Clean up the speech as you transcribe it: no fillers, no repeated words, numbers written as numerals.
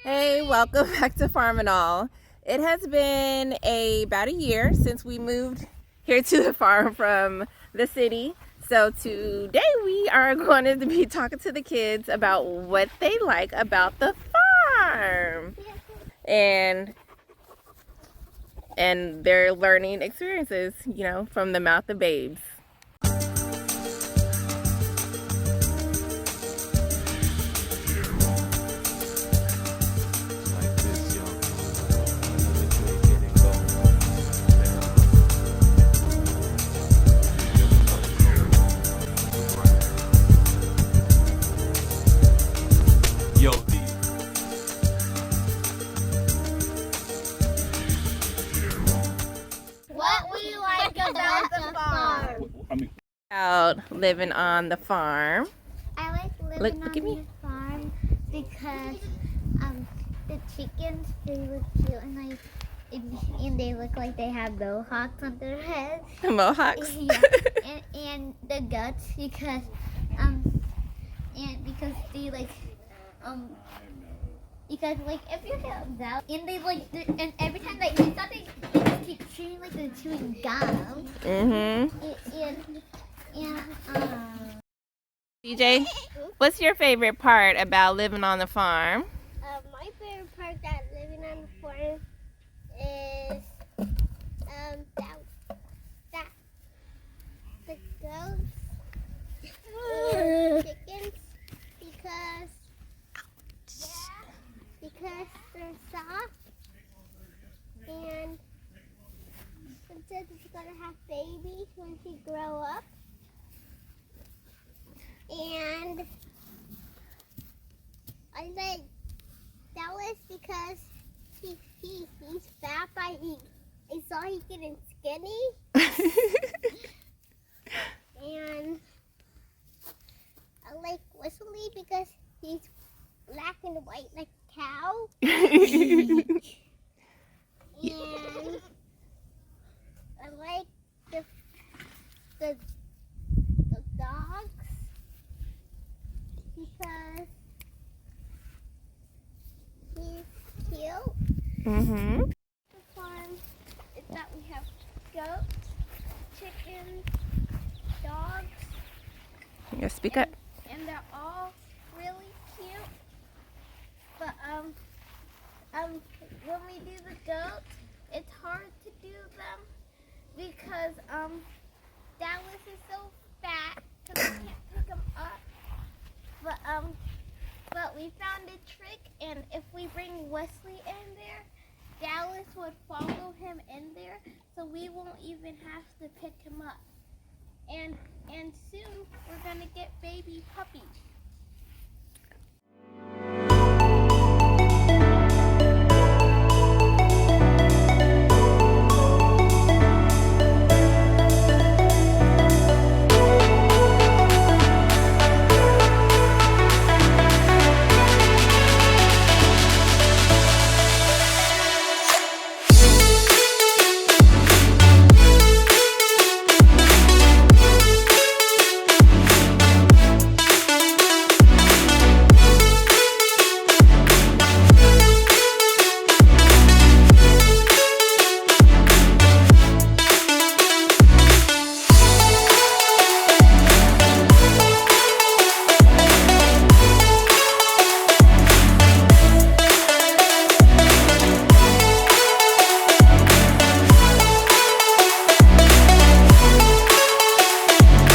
Hey, welcome back to Farm and All. It has been about a year since we moved here to the farm from the city. So today we are going to be talking to the kids about what they like about the farm and their learning experiences, from the mouth of babes. What we like about the farm. About living on the farm. I like living on the farm because the chickens, they look cute and they look like they have mohawks on their heads. Mohawks? Yeah. and the goats because they because if you get that and and every time they eat something they just keep chewing like they're chewing gum. DJ, what's your favorite part about living on the farm? My favorite part about living on the farm is that the goats and chickens because they're soft and since it's gonna have babies when she grow up. And I like Dallas because he's fat, but I saw he getting skinny. And I like Wesley because he's black and white like a cow. And I like the dogs because he's cute. The farm is that we have goats, chickens, dogs. Yeah, speak up. And they're all really cute. But when we do the goats, it's hard to do them because Dallas is so fat because we can't pick him up. But we found a trick, and if we bring Wesley in there, Dallas would follow him in there, so we won't even have to pick him up. And soon we're gonna get baby puppies.